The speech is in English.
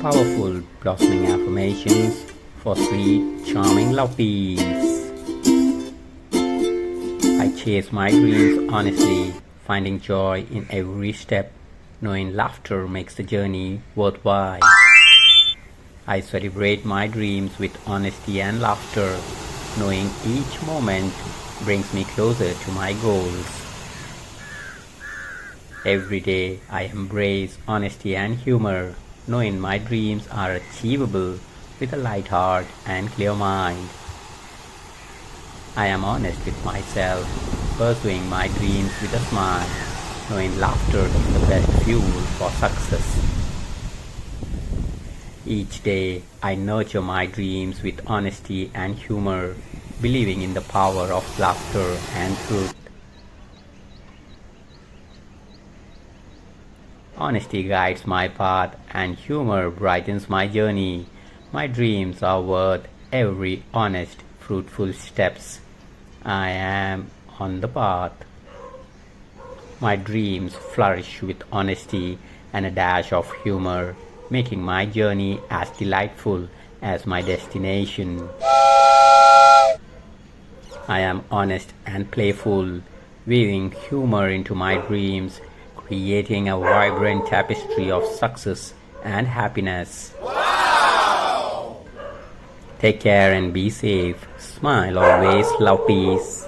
Powerful, blossoming affirmations for sweet, charming love peace. I chase my dreams honestly, finding joy in every step, knowing laughter makes the journey worthwhile. I celebrate my dreams with honesty and laughter, knowing each moment brings me closer to my goals. Every day I embrace honesty and humor, knowing my dreams are achievable with a light heart and clear mind. I am honest with myself, pursuing my dreams with a smile, knowing laughter is the best fuel for success. Each day I nurture my dreams with honesty and humor, believing in the power of laughter and truth. Honesty guides my path and humor brightens my journey. My dreams are worth every honest, fruitful steps. I am on the path. My dreams flourish with honesty and a dash of humor, making my journey as delightful as my destination. I am honest and playful, weaving humor into my dreams, creating a vibrant tapestry of success and happiness. Wow! Take care and be safe. Smile always, love peace.